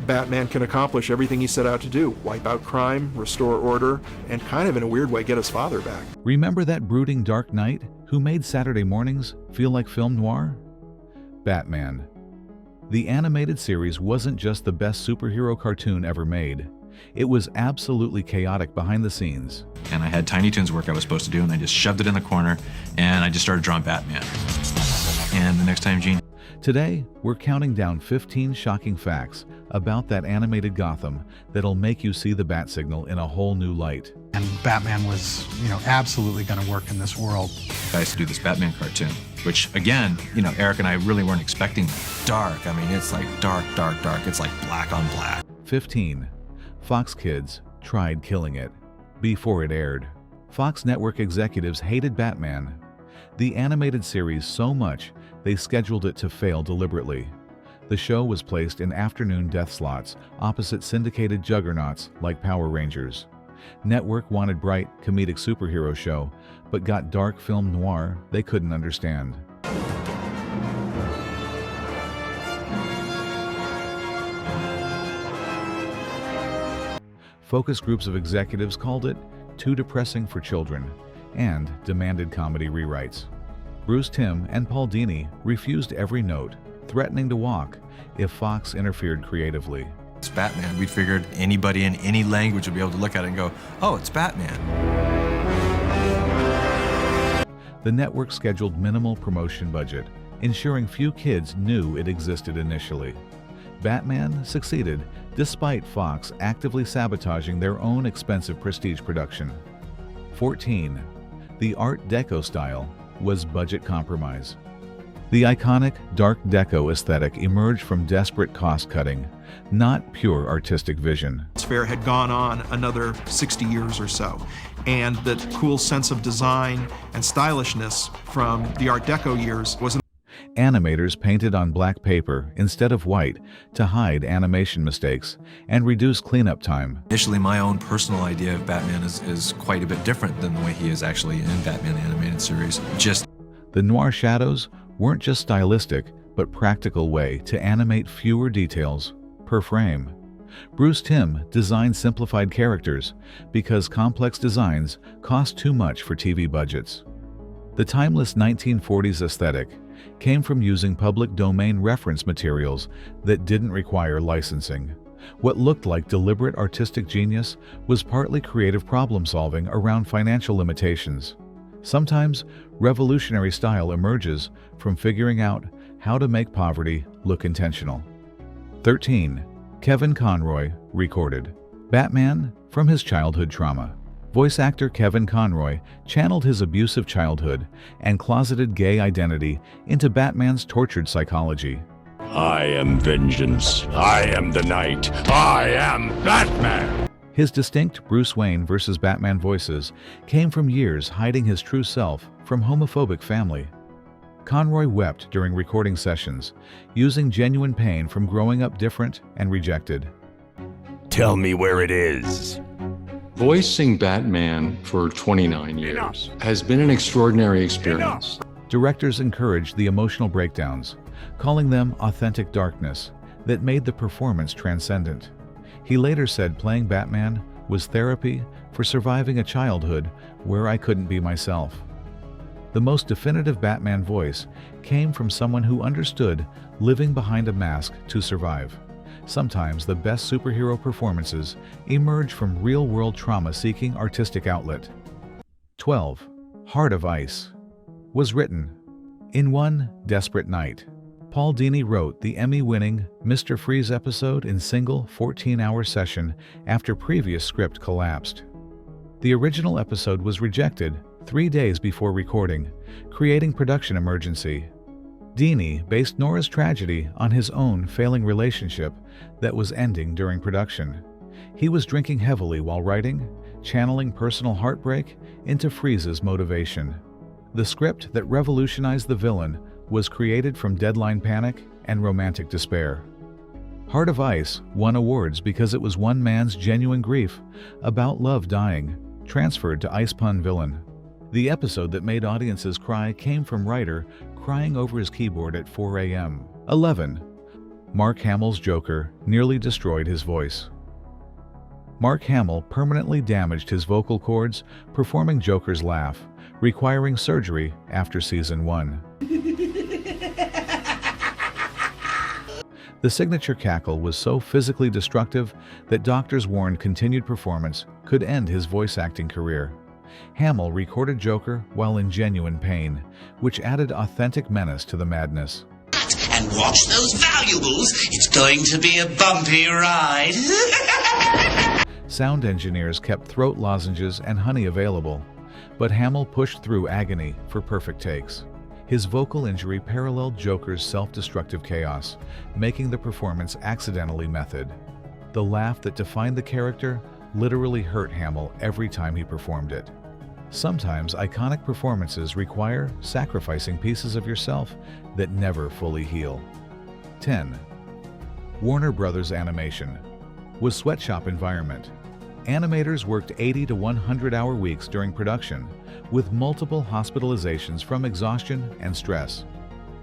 Batman can accomplish everything he set out to do: wipe out crime, restore order, and kind of in a weird way get his father back. Remember that brooding Dark Knight who made Saturday mornings feel like film noir? Batman. The animated series wasn't just the best superhero cartoon ever made. It was absolutely chaotic behind the scenes. And I had Tiny Toons work I was supposed to do, and I just shoved it in the corner, and I just started drawing Batman. And the next time, Gene. Today, we're counting down 15 shocking facts about that animated Gotham that'll make you see the bat signal in a whole new light. And Batman was, absolutely going to work in this world. I used to do this Batman cartoon, which again, Eric and I really weren't expecting dark. I mean, it's like dark, dark, dark. It's like black on black. 15. Fox Kids tried killing it before it aired. Fox network executives hated Batman, the animated series, so much they scheduled it to fail deliberately. The show was placed in afternoon death slots opposite syndicated juggernauts like Power Rangers. Network wanted bright, comedic superhero show, but got dark film noir they couldn't understand. Focus groups of executives called it too depressing for children and demanded comedy rewrites. Bruce Timm and Paul Dini refused every note, threatening to walk if Fox interfered creatively. It's Batman. We figured anybody in any language would be able to look at it and go, oh, it's Batman. The network scheduled minimal promotion budget, ensuring few kids knew it existed initially. Batman succeeded despite Fox actively sabotaging their own expensive prestige production. 14. The Art Deco style was budget compromise. The iconic dark deco aesthetic emerged from desperate cost-cutting, not pure artistic vision. Fair had gone on another 60 years or so, and that cool sense of design and stylishness from the Art Deco years was. Animators painted on black paper instead of white to hide animation mistakes and reduce cleanup time. Initially, my own personal idea of Batman is quite a bit different than the way he is actually in Batman the Animated Series. The noir shadows weren't just stylistic, but practical way to animate fewer details per frame. Bruce Timm designed simplified characters because complex designs cost too much for TV budgets. The timeless 1940s aesthetic came from using public domain reference materials that didn't require licensing. What looked like deliberate artistic genius was partly creative problem-solving around financial limitations. Sometimes, revolutionary style emerges from figuring out how to make poverty look intentional. 13. Kevin Conroy recorded Batman from his childhood trauma. Voice actor Kevin Conroy channeled his abusive childhood and closeted gay identity into Batman's tortured psychology. I am vengeance. I am the night. I am Batman! His distinct Bruce Wayne versus Batman voices came from years hiding his true self from homophobic family. Conroy wept during recording sessions, using genuine pain from growing up different and rejected. Tell me where it is. Voicing Batman for 29 years has been an extraordinary experience. Directors encouraged the emotional breakdowns, calling them authentic darkness that made the performance transcendent. He later said playing Batman was therapy for surviving a childhood where I couldn't be myself. The most definitive Batman voice came from someone who understood living behind a mask to survive. Sometimes the best superhero performances emerge from real-world trauma-seeking artistic outlet. 12. Heart of Ice was written in one desperate night. Paul Dini wrote the Emmy-winning Mr. Freeze episode in single 14-hour session after previous script collapsed. The original episode was rejected 3 days before recording, creating production emergency. Dini based Nora's tragedy on his own failing relationship that was ending during production. He was drinking heavily while writing, channeling personal heartbreak into Freeze's motivation. The script that revolutionized the villain was created from deadline panic and romantic despair. Heart of Ice won awards because it was one man's genuine grief about love dying, transferred to ice pun villain. The episode that made audiences cry came from writer crying over his keyboard at 4 a.m. 11. Mark Hamill's Joker nearly destroyed his voice. Mark Hamill permanently damaged his vocal cords performing Joker's laugh, requiring surgery after season 1. The signature cackle was so physically destructive that doctors warned continued performance could end his voice acting career. Hamill recorded Joker while in genuine pain, which added authentic menace to the madness. And watch those valuables. It's going to be a bumpy ride. Sound engineers kept throat lozenges and honey available, but Hamill pushed through agony for perfect takes. His vocal injury paralleled Joker's self-destructive chaos, making the performance accidentally method. The laugh that defined the character literally hurt Hamill every time he performed it. Sometimes iconic performances require sacrificing pieces of yourself that never fully heal. 10. Warner Brothers Animation was sweatshop environment. Animators worked 80 to 100-hour weeks during production, with multiple hospitalizations from exhaustion and stress.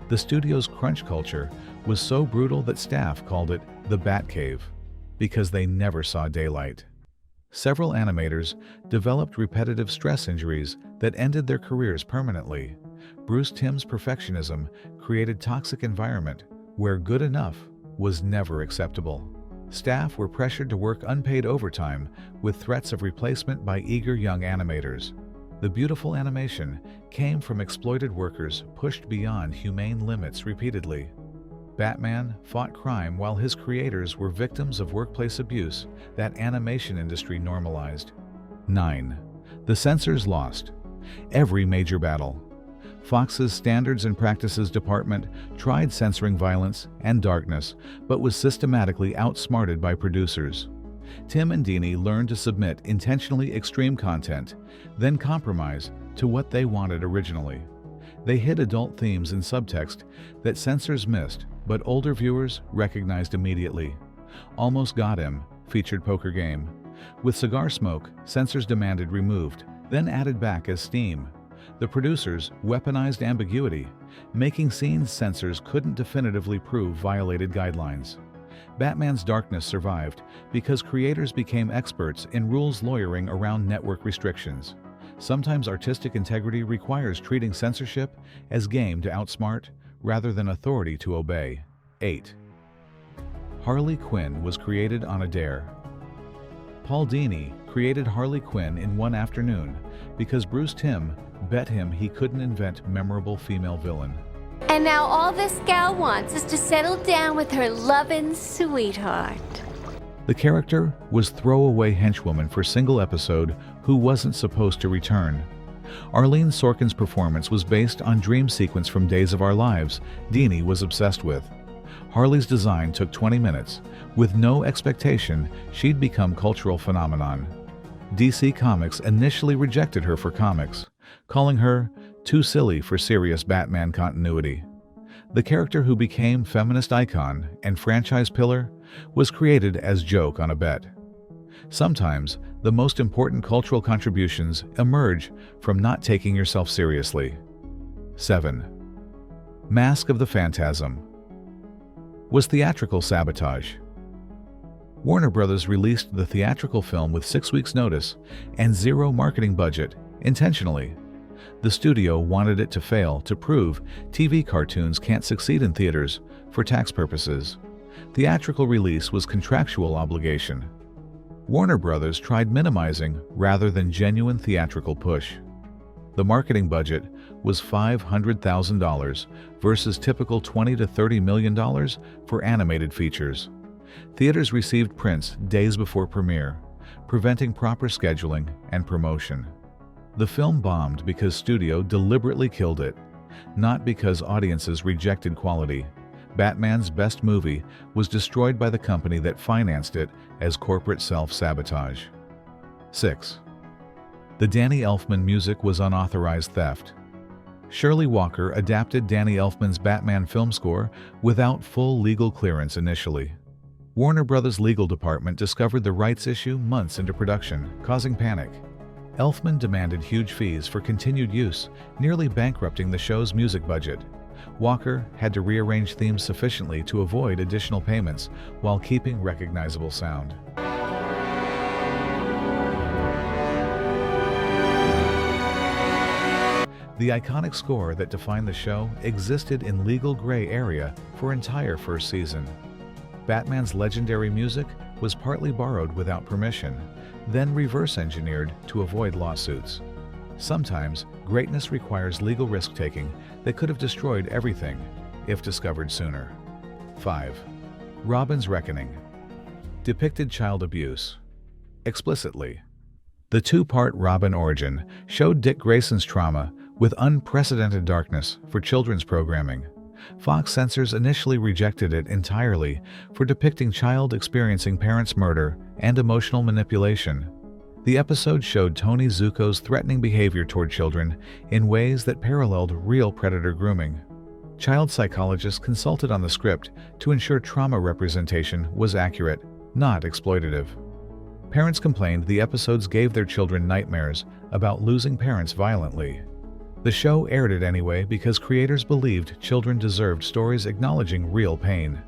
The studio's crunch culture was so brutal that staff called it the Bat Cave, because they never saw daylight. Several animators developed repetitive stress injuries that ended their careers permanently. Bruce Timm's perfectionism created a toxic environment where good enough was never acceptable. Staff were pressured to work unpaid overtime with threats of replacement by eager young animators. The beautiful animation came from exploited workers pushed beyond humane limits repeatedly. Batman fought crime while his creators were victims of workplace abuse that animation industry normalized. 9. The censors lost every major battle. Fox's Standards and Practices Department tried censoring violence and darkness, but was systematically outsmarted by producers. Tim and Dini learned to submit intentionally extreme content, then compromise to what they wanted originally. They hid adult themes in subtext that censors missed, but older viewers recognized immediately. Almost Got Him featured poker game. With cigar smoke, censors demanded removed, then added back as steam. The producers weaponized ambiguity, making scenes censors couldn't definitively prove violated guidelines. Batman's darkness survived because creators became experts in rules lawyering around network restrictions. Sometimes artistic integrity requires treating censorship as game to outsmart rather than authority to obey. 8. Harley Quinn was created on a dare. Paul Dini created Harley Quinn in one afternoon because Bruce Timm bet him he couldn't invent memorable female villain. And now all this gal wants is to settle down with her lovin' sweetheart. The character was throwaway henchwoman for single episode who wasn't supposed to return. Arlene Sorkin's performance was based on dream sequence from Days of Our Lives Dini was obsessed with. Harley's design took 20 minutes, with no expectation she'd become cultural phenomenon. DC Comics initially rejected her for comics, calling her too silly for serious Batman continuity. The character, who became feminist icon and franchise pillar, was created as joke on a bet. Sometimes, the most important cultural contributions emerge from not taking yourself seriously. 7. Mask of the Phantasm was theatrical sabotage. Warner Brothers released the theatrical film with 6 weeks' notice and zero marketing budget, intentionally. The studio wanted it to fail to prove TV cartoons can't succeed in theaters for tax purposes. Theatrical release was contractual obligation. Warner Brothers tried minimizing rather than genuine theatrical push. The marketing budget was $500,000 versus typical $20 to $30 million for animated features. Theaters received prints days before premiere, preventing proper scheduling and promotion. The film bombed because studio deliberately killed it, not because audiences rejected quality. Batman's best movie was destroyed by the company that financed it as corporate self-sabotage. 6. The Danny Elfman music was unauthorized theft. Shirley Walker adapted Danny Elfman's Batman film score without full legal clearance initially. Warner Brothers' legal department discovered the rights issue months into production, causing panic. Elfman demanded huge fees for continued use, nearly bankrupting the show's music budget. Walker had to rearrange themes sufficiently to avoid additional payments while keeping recognizable sound. The iconic score that defined the show existed in legal gray area for entire first season. Batman's legendary music was partly borrowed without permission, then reverse-engineered to avoid lawsuits. Sometimes, greatness requires legal risk-taking that could have destroyed everything if discovered sooner. 5. Robin's Reckoning depicted child abuse explicitly. The two-part Robin origin showed Dick Grayson's trauma with unprecedented darkness for children's programming. Fox censors initially rejected it entirely for depicting child experiencing parents' murder and emotional manipulation. The episode showed Tony Zuko's threatening behavior toward children in ways that paralleled real predator grooming. Child psychologists consulted on the script to ensure trauma representation was accurate, not exploitative. Parents complained the episodes gave their children nightmares about losing parents violently. The show aired it anyway because creators believed children deserved stories acknowledging real pain.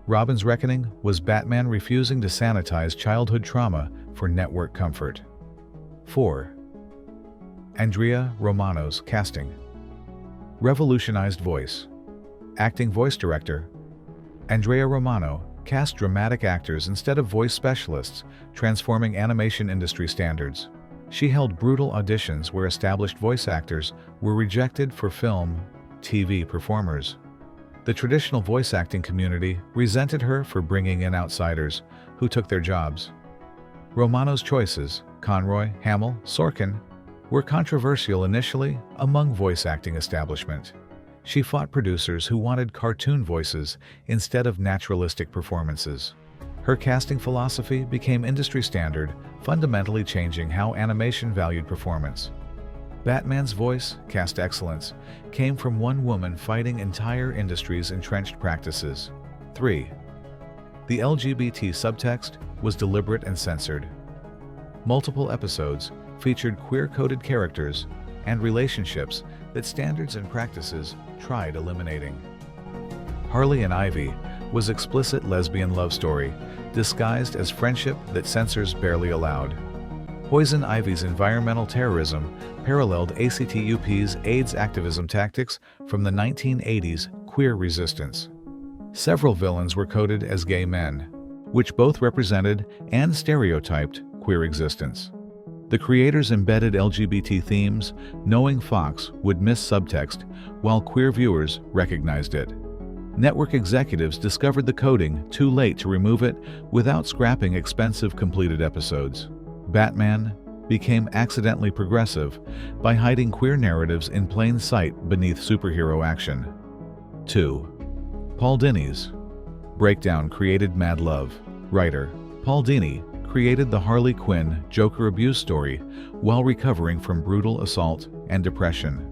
Robin's Reckoning was Batman refusing to sanitize childhood trauma for network comfort. 4. Andrea Romano's casting revolutionized voice. Acting voice director Andrea Romano cast dramatic actors instead of voice specialists, transforming animation industry standards. She held brutal auditions where established voice actors were rejected for film, TV performers. The traditional voice acting community resented her for bringing in outsiders who took their jobs. Romano's choices, Conroy, Hamill, Sorkin, were controversial initially among voice acting establishment. She fought producers who wanted cartoon voices instead of naturalistic performances. Her casting philosophy became industry standard, fundamentally changing how animation valued performance. Batman's voice, cast excellence, came from one woman fighting entire industries' entrenched practices. 3. The LGBT subtext was deliberate and censored. Multiple episodes featured queer-coded characters and relationships that standards and practices tried eliminating. Harley and Ivy was explicit lesbian love story, disguised as friendship that censors barely allowed. Poison Ivy's environmental terrorism paralleled ACTUP's AIDS activism tactics from the 1980s queer resistance. Several villains were coded as gay men, which both represented and stereotyped queer existence. The creators embedded LGBT themes, knowing Fox would miss subtext, while queer viewers recognized it. Network executives discovered the coding too late to remove it without scrapping expensive completed episodes. Batman became accidentally progressive by hiding queer narratives in plain sight beneath superhero action. 2. Paul Dini's breakdown created Mad Love. Writer Paul Dini created the Harley Quinn Joker abuse story while recovering from brutal assault and depression.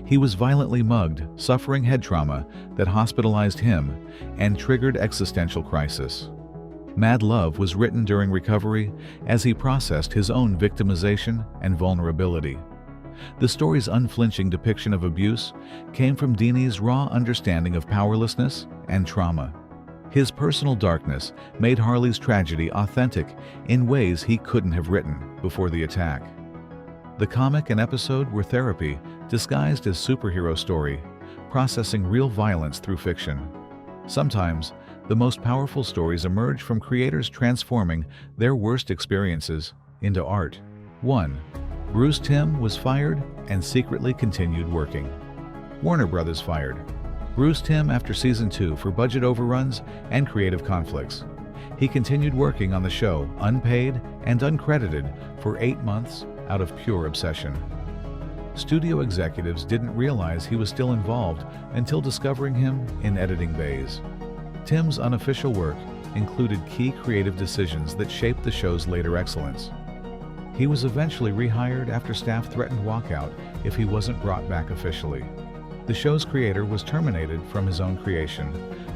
He was violently mugged, suffering head trauma that hospitalized him and triggered existential crisis. Mad Love was written during recovery as he processed his own victimization and vulnerability. The story's unflinching depiction of abuse came from Dini's raw understanding of powerlessness and trauma. His personal darkness made Harley's tragedy authentic in ways he couldn't have written before the attack. The comic and episode were therapy disguised as superhero story, processing real violence through fiction. Sometimes, the most powerful stories emerge from creators transforming their worst experiences into art. 1. Bruce Timm was fired and secretly continued working. Warner Brothers fired Bruce Timm after Season 2 for budget overruns and creative conflicts. He continued working on the show, unpaid and uncredited, for 8 months out of pure obsession. Studio executives didn't realize he was still involved until discovering him in editing bays. Timm's unofficial work included key creative decisions that shaped the show's later excellence. He was eventually rehired after staff threatened walkout if he wasn't brought back officially. The show's creator was terminated from his own creation,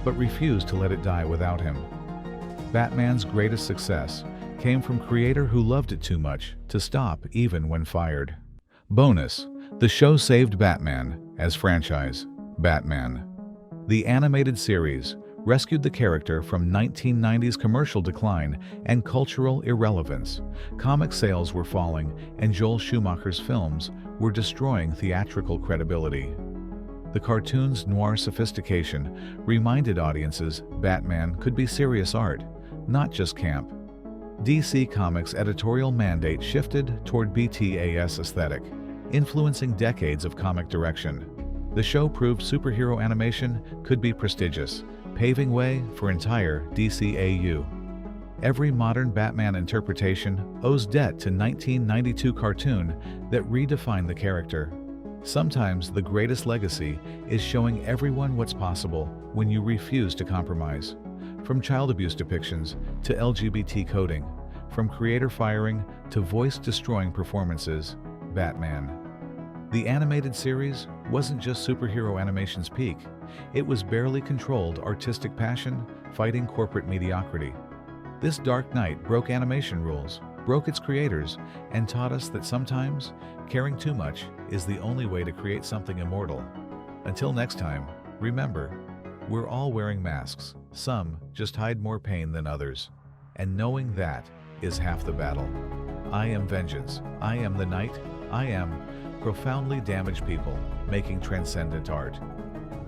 but refused to let it die without him. Batman's greatest success came from creator who loved it too much to stop even when fired. Bonus: the show saved Batman as franchise. Batman. The animated series rescued the character from 1990s commercial decline and cultural irrelevance. Comic sales were falling, and Joel Schumacher's films were destroying theatrical credibility. The cartoon's noir sophistication reminded audiences Batman could be serious art, not just camp. DC Comics' editorial mandate shifted toward BTAS aesthetic, influencing decades of comic direction. The show proved superhero animation could be prestigious, paving way for entire DCAU. Every modern Batman interpretation owes debt to 1992 cartoon that redefined the character. Sometimes the greatest legacy is showing everyone what's possible when you refuse to compromise. From child abuse depictions to LGBT coding, from creator firing to voice-destroying performances, Batman. The animated series wasn't just superhero animation's peak. It was barely controlled artistic passion fighting corporate mediocrity. This Dark Knight broke animation rules, broke its creators, and taught us that sometimes caring too much is the only way to create something immortal. Until next time, remember, we're all wearing masks. Some just hide more pain than others. And knowing that is half the battle. I am vengeance. I am the night. I am profoundly damaged people making transcendent art.